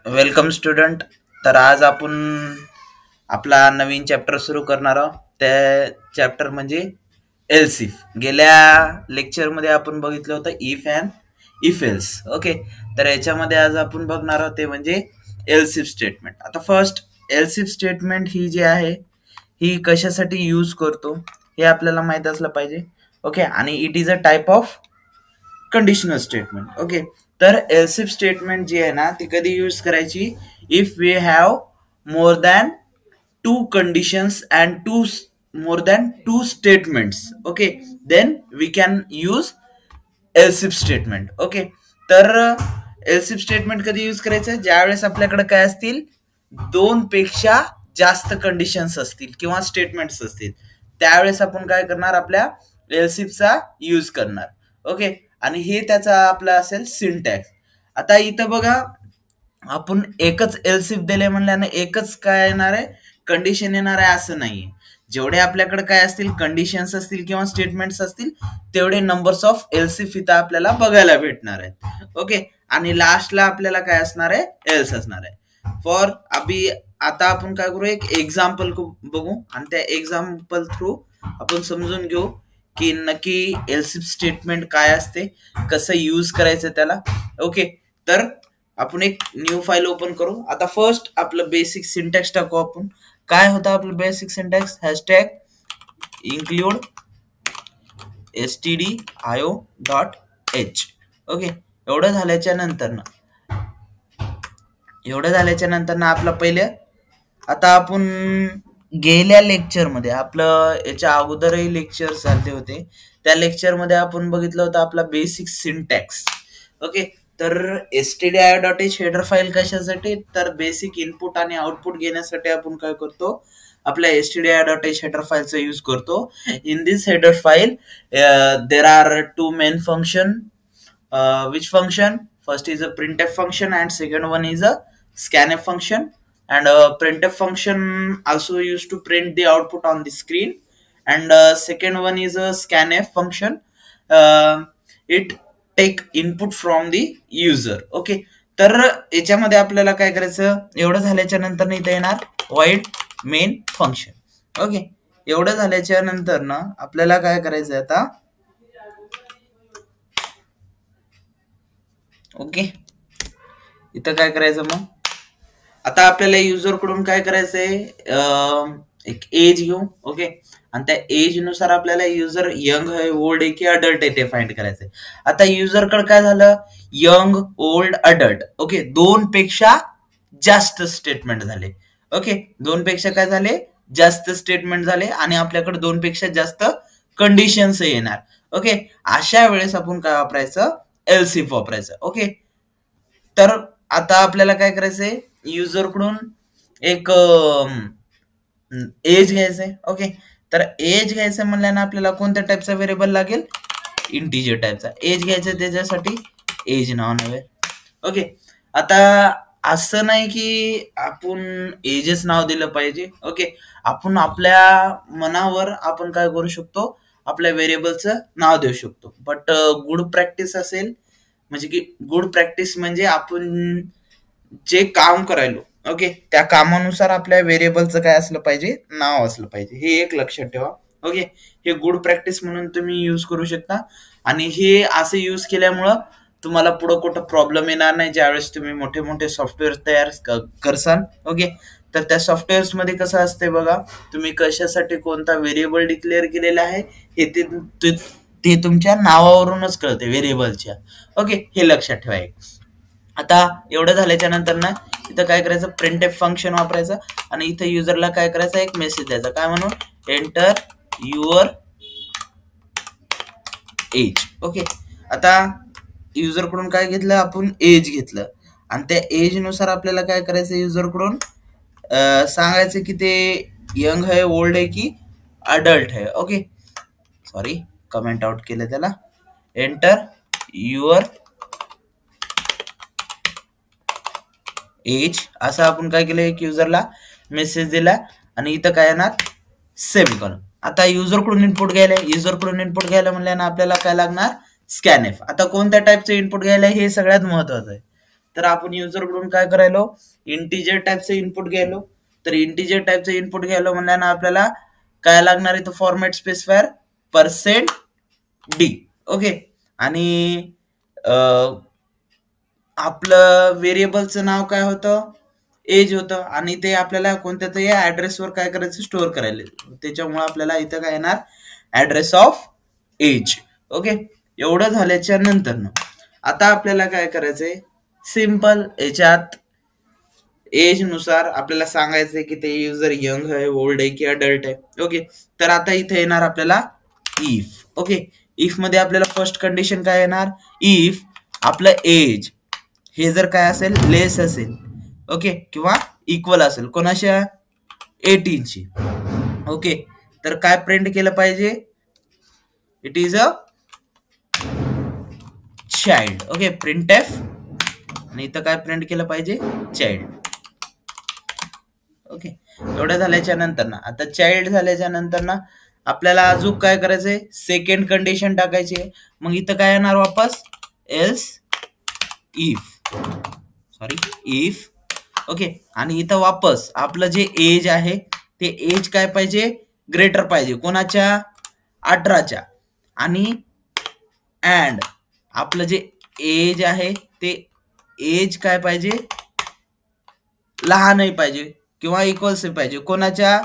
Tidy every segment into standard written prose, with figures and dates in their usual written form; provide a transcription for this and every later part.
Welcome student. तर आज आपण आपला नवीन चॅप्टर सुरू करणार आहोत. त्या चॅप्टर म्हणजे एल्स इफ. गेल्या लेक्चरमध्ये आपण बघितलं होतं if and if else. Okay, तर याच्यामध्ये आज आपण बघणार आहोत ते म्हणजे एल्स इफ स्टेटमेंट. आता फर्स्ट एल्स इफ स्टेटमेंट ही जी आहे ही कशासाठी यूज करतो हे आपल्याला माहित असलं पाहिजे. ओके, आणि it is a type of conditional statement. Okay, तर एल्स इफ स्टेटमेंट जी आहे ना ती कधी यूज करायची? If we have more than two conditions and more than two statements. Okay, then we can use else if statement. Okay, तर else if statement कधी use करायचं? ज्यावेळेस आपल्याकडे काय असतील, दोन पेक्षा जास्त कंडिशन्स असतील किंवा स्टेटमेंट्स असतील, त्यावेळेस आपण काय करणार? आपल्या एल्स इफचा यूज करणार. ओके, आणि हे त्याचा आपला असेल सिंटॅक्स. आता इथं बघा, आपण एकच एल्स इफ दिले म्हणल्याने एकच काय येणार आहे? कंडिशन येणार आहे असं नाहीये. जेवढे आपल्याकडे काय असतील, कंडिशन्स असतील किंवा स्टेटमेंट्स असतील, तेवढे नंबर्स ऑफ एल्स इफ इथं आपल्याला बघायला भेटणार आहेत. ओके, आणि लास्टला आपल्याला काय असणार आहे? एल्स असणार आहे. फॉर अभी आता आपण काय करू, एक एक्झाम्पल बघू आणि त्या एक्झाम्पल थ्रू आपण समजून घेऊ की नक्की एल्स इफ स्टेटमेंट काय असते, कसं यूज करायचं त्याला. ओके, तर आपण एक न्यू फाईल ओपन करू. आता फर्स्ट आपलं बेसिक सिंटॅक्स टाकू आपण. काय होतं आपलं basic syntax? Hashtag include stdio.h. Okay, एवढं झाल्याच्या नंतर ना आपलं पहिले, आता आपण गेल्या लेक्चरमध्ये, आपलं याच्या अगोदरही लेक्चर चालते होते, त्या लेक्चरमध्ये आपण बघितलं होतं आपला बेसिक सिंटॅक्स. ओके, तर stdio.h हेडर फाईल कशासाठी? तर बेसिक इनपुट आणि आउटपुट घेण्यासाठी आपण काय करतो? आपल्या stdio.h हेडर फाईलचा यूज करतो. In this header file there are two main function. which function? First is a printf function and second one is a scanf function. And printf function also used to print the output on the screen, and second one is a scanf function. It take input from the user. Okay, तर याच्यामध्ये आपल्याला काय करायचं? एवढं झाल्याच्या नंतर इथे येणार void main function. ओके, एवढं झाल्याच्या नंतर ना आपल्याला काय करायचं आता? ओके, इथं काय करायचं मग? आता आपल्याला युजर कडून काय करायचंय? एक एज घेऊ. ओके, आणि त्या एज नुसार आपल्याला युजर यंग आहे, ओल्ड आहे की अडल्ट आहे ते फाइंड करायचंय. आता युजर कडे काय झालं? Young, old, adult. ओके, दोन पेक्षा जास्त स्टेटमेंट झाले. ओके, दोन पेक्षा काय झाले? जास्त स्टेटमेंट झाले, आणि आपल्याकडे दोन पेक्षा जास्त कंडिशन्स येणार. ओके, अशा वेळेस आपण काय वापरायचं? एल्स इफ वापरायचं. ओके, तर आता आपल्याला काय करायचंय? युजर कडून एक एज घ्यायचंय. ओके, तर एज घ्यायचं म्हणल्यानं आपल्याला कोणत्या टाईपचा व्हेरिएबल लागेल? इंटिजर टाईपचा एज घ्यायचं, त्याच्यासाठी एज नाव नव्हे. ओके, आता असं नाही की आपण एजच नाव दिलं पाहिजे. ओके, आपण आपल्या मनावर आपण काय करू शकतो? आपल्या व्हेरिएबलचं नाव देऊ शकतो. बट गुड प्रॅक्टिस असेल, म्हणजे की गुड प्रॅक्टिस म्हणजे आपण जे काम करायलो, ओके, त्या कामानुसार आपल्या व्हेरिएबलचं काय असलं पाहिजे? नाव असलं पाहिजे. हे एक लक्षात ठेवा. ओके, हे गुड प्रॅक्टिस म्हणून तुम्ही यूज करू शकता, आणि हे असं यूज केल्यामुळं तुम्हाला पुढं कुठं प्रॉब्लेम येणार नाही ज्यावेळेस तुम्ही मोठे मोठे सॉफ्टवेअर तयार करसाल. ओके, तर त्या सॉफ्टवेअर्स मध्ये कसं असते बघा, तुम्ही कशासाठी कोणता व्हेरिएबल डिक्लेअर केलेला आहे हे ते तुमच्या नावावरूनच कळते, व्हेरिएबलच्या. ओके, हे लक्षात ठेवा. आता एवढं झाल्याच्या नंतर ना इथं काय करायचं? printf फंक्शन वापरायचं, आणि इथं युजरला काय करायचं? एक मेसेज द्यायचा. काय म्हणून? Enter your age. ओके, आता युजर कडून काय घेतलं? आपण एज घेतलं, आणि त्या एज नुसार आपल्याला काय करायचं? युजर कडून सांगायचं की ते यंग आहे, ओल्ड आहे की अडल्ट आहे. ओके, सॉरी, कमेंट आउट केलं त्याला. एंटर युअर एज असं आपण काय केलं? एक युजरला मेसेज दिला, आणि इथं काय येणार? सेमिकोलॉन. आता युजर कडून इनपुट घ्यायला म्हणल्यानं आपल्याला काय लागणार? स्कॅनएफ. आता कोणत्या टाईपचं इनपुट घ्यायला हे सगळ्यात महत्वाचं आहे. तर आपण युजरकडून काय करायलो, इंटिजर टाईपचं इनपुट घ्यायलो. तर इंटिजर टाईपचं इनपुट घ्यायलो म्हणल्यानं आपल्याला काय लागणार इथं फॉर्मॅट स्पेसिफायर %d. ओके. आणि आपलं व्हेरिएबलचं नाव काय होतं, एज होतं. आणि ते आपल्याला कोणत्या तरी ऍड्रेसवर काय करायचं, स्टोअर करायला. त्याच्यामुळे आपल्याला इथं काय येणार, ऍड्रेस ऑफ एज. ओके. एवढं झाल्याच्या नंतर आता आपल्याला काय करायचंय, सिंपल याच्यात एज नुसार आपल्याला सांगायचंय की ते युजर यंग आहे, ओल्ड आहे की अडल्ट आहे. ओके. तर आता इथे येणार आपल्याला इफ. ओके. इफ मध्ये आपल्याला फर्स्ट कंडिशन काय येणार, इफ आपलं एज हे जर काय असेल, लेस असेल, ओके, किंवा इक्वल असेल कोणाच्या, 18ची. ओके. तर काय प्रिंट केलं पाहिजे, it is a child. Okay. Print F. आणि इथं काय प्रिंट केलं पाहिजे, चाइल्ड. ओके. एवढं झाल्याच्या नंतर आता चाइल्ड झाल्याच्या नंतर आपल्याला अजून काय करायचंय, सेकंड कंडिशन टाकायची. मग इथं काय येणार वापस, एल्स इफ. इफ. ओके. आणि इथं वापस आपलं जे एज आहे ते एज काय पाहिजे, ग्रेटर पाहिजे कोणाच्या, 18च्या. आणि अँड आपलं जे एज आहे ते एज काय पाहिजे, लहानही पाहिजे किंवा इक्वल्स पाहिजे कोणाच्या,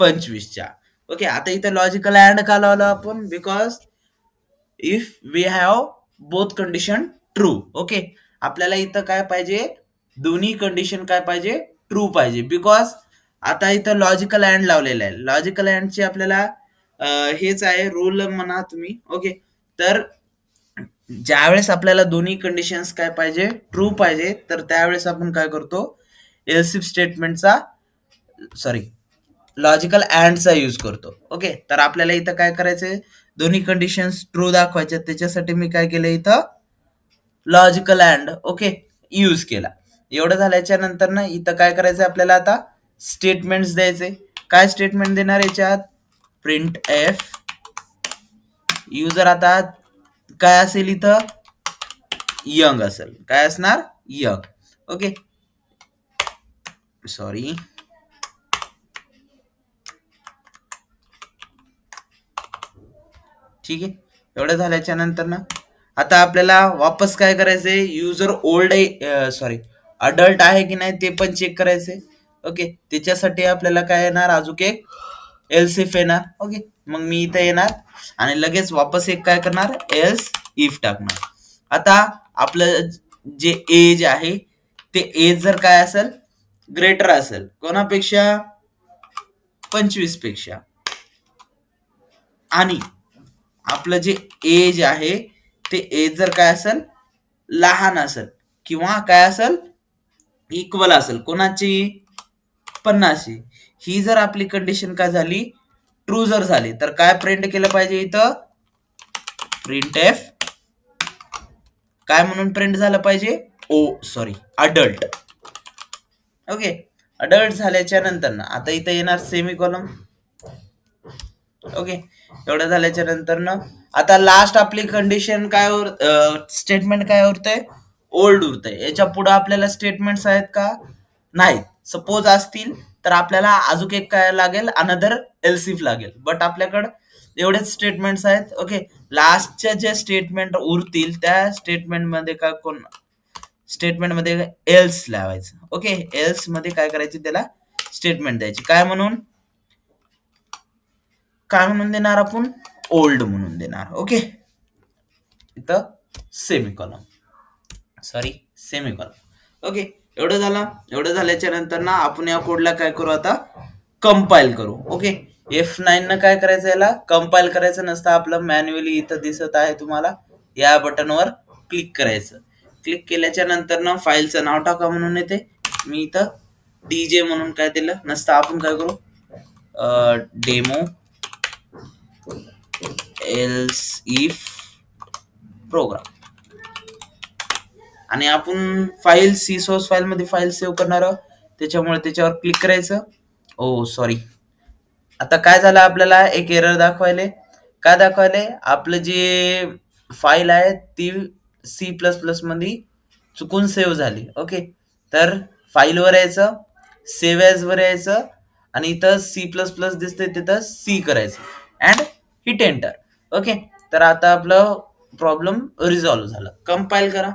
25च्या. ओके. आता इथं लॉजिकल अँड का लावलं आपण, because if we have both condition true. Okay. आपल्याला इथं काय पाहिजे, दोन्ही कंडिशन काय पाहिजे, ट्रू पाहिजे. बिकॉज आता इथं लॉजिकल अँड लावलेलं आहे. लॉजिकल अँडची आपल्याला हेच आहे रूल म्हणा तुम्ही. ओके. तर ज्यावेळेस आपल्याला दोन्ही कंडिशन्स काय पाहिजे, ट्रू पाहिजे, तर त्यावेळेस आपण काय करतो, एल्स इफ स्टेटमेंटचा लॉजिकल अँडचा यूज करतो. ओके. तर आपल्याला इथं काय करायचंय, दोन्ही कंडिशन्स ट्रू दाखवायच्या. त्याच्यासाठी मी काय केलं, इथं लॉजिकल अँड ओके यूज केला. एवढं झाल्याच्या नंतर इथं काय करायचं आपल्याला, आता स्टेटमेंट्स द्यायचे. काय स्टेटमेंट देणार याच्यात, प्रिंट एफ. युजर आता काय असेल इथं, यंग असेल. काय असणार, यंग. ओके. सॉरी. ठीक आहे. एवढं झाल्याच्या नंतर आता आपल्याला वापस काय करायचंय, युजर ओल्ड आहे, अडल्ट आहे की नाही ते पण चेक करायचंय. ओके. त्याच्यासाठी आपल्याला काय येणार, अजून एक एल्स इफ येणार. ओके. मग मी इथं येणार आणि लगेच वापस एक काय करणार, एल्स इफ टाकणार. आता आपलं जे एज आहे ते एज जर काय असेल, ग्रेटर असेल कोणापेक्षा, 25 पेक्षा. आणि आपलं जे एज आहे ते एज जर काय असेल, लहान असेल किंवा काय असेल, इक्वल असेल कोणाची, 50ची. ही जर आपली कंडिशन काय झाली, ट्रू जर झाली, तर काय प्रिंट केलं पाहिजे इथं, प्रिंट एफ. काय म्हणून प्रिंट झालं पाहिजे, अडल्ट. ओके. अडल्ट झाल्याच्या नंतर आता इथं येणार सेमीकोलन. ओके. एवढं झाल्याच्या नंतर आता लास्ट आपली कंडिशन काय, स्टेटमेंट काय उरतंय, ओल्ड उरतंय. याच्या पुढे आपल्याला स्टेटमेंट्स आहेत का, नाहीत. सपोज असतील तर आपल्याला अजून एक काय लागेल, अनदर एल्स इफ लागेल. बट आपल्याकडे एवढेच स्टेटमेंट्स आहेत. ओके. लास्टच्या जे स्टेटमेंट उरतील त्या स्टेटमेंटमध्ये काय, स्टेटमेंटमध्ये एल्स लावायचं. ओके. एल्स मध्ये काय करायचे, त्याला स्टेटमेंट द्यायची. काय म्हणून देणार आपण, ओल्ड म्हणून देणार. ओके. इथं सेमीकॉलम. ओके. एवढं झालं. एवढं झाल्याच्या नंतर आपण या कोडला काय करू, आता कंपाईल करू. ओके. F9 काय करायचं, याला कंपाईल करायचं नसतं. आपलं मॅन्युअली इथं दिसत आहे तुम्हाला, या बटनवर क्लिक करायचं. क्लिक केल्याच्या नंतर फाईलचं नाव टाका म्हणून येते. मी इथं DJ म्हणून काय दिलं नसतं. आपण काय करू, डेमो एल्स इफ प्रोग्राम. आणि आपण फाईल सी सोर्स फाईल मध्ये फाईल सेव्ह करणार आहोत, त्याच्यामुळे त्याच्यावर क्लिक करायचं. आता काय झालं, आपल्याला एक एरर दाखवायले. काय दाखवायले, आपलं जे फाईल आहे ती C++ मध्ये चुकून सेव्ह झाली. ओके, तर फाईलवर यायचं, सेव्ह ॲज वर यायचं आणि इथं C++ दिसतंय तिथं सी करायचं अँड हिट एंटर. ओके, तर आता आपलं प्रॉब्लेम रिझॉल्व्ह झाला. कंपाईल करा.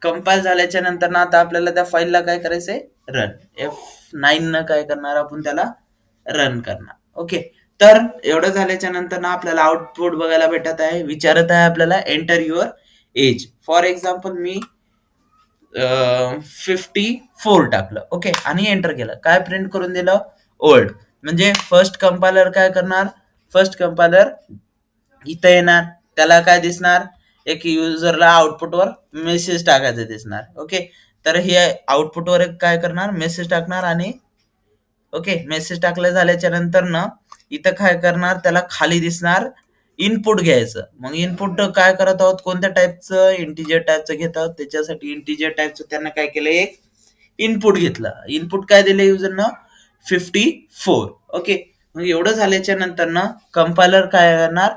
कंपाईल झाल्याच्या नंतर ना आता आपल्याला त्या फाईलला काय करायचंय, रन. F9 न काय करणार आपण, त्याला रन करणार. ओके, तर एवढं झाल्याच्या नंतर ना आपल्याला आउटपुट बघायला भेटत आहे. विचारत आहे आपल्याला enter your age. For example मी 54 टाकलं. ओके, आणि एंटर केलं. काय प्रिंट करून दिलं, ओल्ड. म्हणजे फर्स्ट कंपायलर काय करणार, फर्स्ट कंपायलर इथं येणार, त्याला काय दिसणार, एक युजरला आउटपुटवर मेसेज टाकायचं दिसणार. ओके, तर हे आउटपुटवर काय करणार, मेसेज टाकणार आणि ओके, मेसेज टाकलं झाल्याच्या नंतर ना इथं काय करणार, त्याला खाली दिसणार इनपुट घ्यायचं. मग इनपुट काय करत आहोत, कोणत्या टाईपचं, इंटिजर टाईपचं घेत आहोत. त्याच्यासाठी इंटिजर टाईपचं त्यांना काय केलं, एक इनपुट घेतलं. इनपुट काय दिलं युजरनं, 54. ओके, मग एवढं झाल्याच्या नंतर ना कंपायलर काय करणार,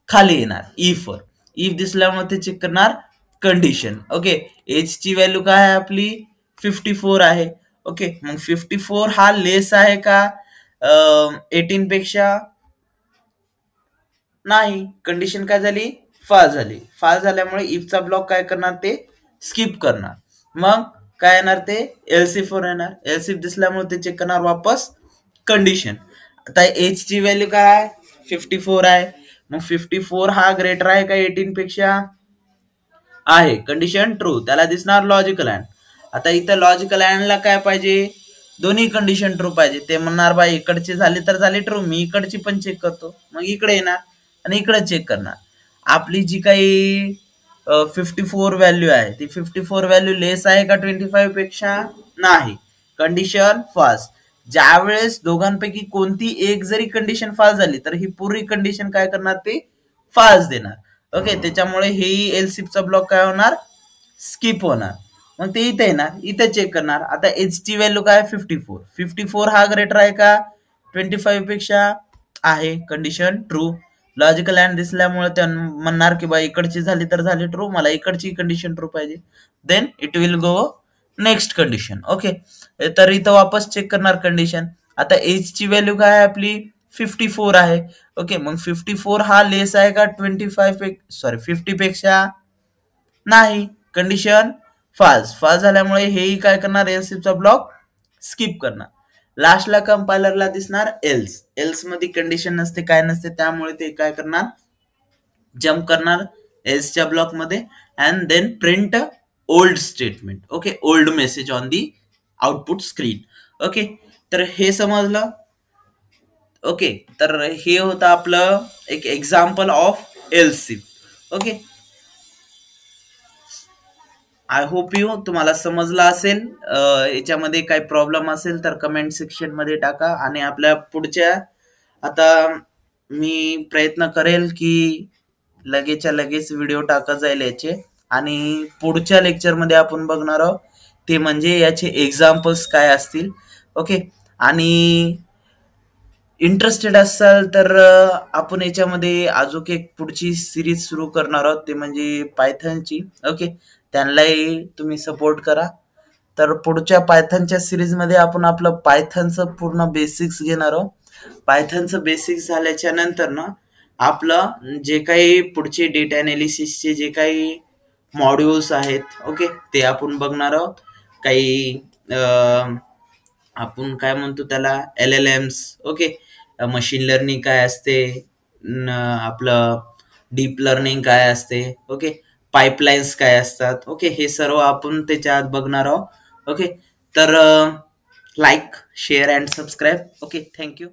खाली येणार इफ वर. इफ दिसल्यामुळे ते चेक करणार कंडिशन. ओके, एज ची व्हॅल्यू काय आहे आपली, 54 आहे. ओके, मग 54 हा लेस आहे का 18 पेक्षा, नाही. कंडिशन काय झाली, फाल्स झाली. फाल्स झाल्यामुळे इफचा ब्लॉक काय करणार, ते स्किप करणार. मग काय येणार, ते एल्सिफ वर येणार. एल्सिफ दिसल्यामुळे ते चेक करणार वापस कंडिशन. आता एज ची व्हॅल्यू काय आहे, 54 आहे. मग 54 हा ग्रेटर आहे का 18 पेक्षा, आहे. Condition true. त्याला दिसणार लॉजिकल अँड. आता इथं लॉजिकल अँडला काय पाहिजे, दोन्ही कंडिशन ट्रू पाहिजे. ते म्हणणार बाई इकडची झाली तर झाली ट्रू, मी इकडची पण चेक करतो. मग इकडे येणार आणि इकडे चेक करणार. आपली जी काही 54 व्हॅल्यू आहे ती 54 व्हॅल्यू लेस आहे का 25 पेक्षा, नाही. Condition false. ज्यावेळेस दोघांपैकी कोणती एक जरी कंडिशन फॉल्स झाली तर ही पूर्ण कंडिशन काय करणार, ते फॉल्स देणार. ओके, त्याच्यामुळे हेही एल्सिफचा ब्लॉक काय होणार, स्किप होणार. मग ते इथे येणार, इथे चेक करणार. आता एच ची व्हॅल्यू काय, 54. 54 हा ग्रेटर आहे का 25 पेक्षा, आहे. Condition true. लॉजिकल अँड दिसल्यामुळे ते म्हणणार की बा इकडची झाली तर झाली ट्रू, मला इकडची कंडिशन ट्रू पाहिजे. Then it will go next condition. Okay, तर इथं वापस चेक करणार कंडिशन. आता एज ची व्हॅल्यू काय आहे आपली, 54 आहे. ओके, मग 54 हा लेस आहे का 50 पेक्षा, नाही. Condition false. फॉल्स झाल्यामुळे हेही काय करणार, एल्सिफचा ब्लॉक स्किप करणार. लास्टला कंपायलरला दिसणार एल्स. एल्स मध्ये कंडिशन नसते, काय नसते, त्यामुळे ते काय करणार, जम्प करणार एल्सच्या ब्लॉक मध्ये and then print old statement. Okay, old message on the output screen. Okay, तर हे समजलं. ओके, तर हे होतं आपलं एक example of else if. Okay, I hope you तुम्हाला समजलं असेल. याच्यामध्ये काही प्रॉब्लेम असेल तर कमेंट सेक्शन मध्ये टाका. आणि आपल्या पुढच्या, आता मी प्रयत्न करेल की लगेचच्या लगेच व्हिडिओ टाकत जाईल याचे. आणि पुढच्या लेक्चरमध्ये आपण बघणार आहोत ते म्हणजे याचे एक्झाम्पल्स काय असतील. ओके, आणि इंटरेस्टेड असाल तर आपण याच्यामध्ये अजून एक पुढची सिरीज सुरू करणार आहोत, ते म्हणजे पायथनची. ओके, त्यांनाही तुम्ही सपोर्ट करा. तर पुढच्या पायथनच्या सिरीजमध्ये आपण आपलं पायथनचं पूर्ण बेसिक्स घेणार आहोत. पायथनचं बेसिक्स झाल्याच्या नंतर ना आपलं जे काही पुढचे डेटा अनालिसिसचे जे काही मॉड्यूल्स आहेत, ओके, ते आपण बघणार आहोत. काही आपण काय म्हणतो त्याला, LLMs. ओके, मशीन लर्निंग काय असते, आपलं डीप लर्निंग काय असते, ओके, पाईपलाईन्स काय असतात. ओके, हे सर्व आपण त्याच्यात बघणार आहोत. ओके, तर like, share and subscribe. Okay, thank you.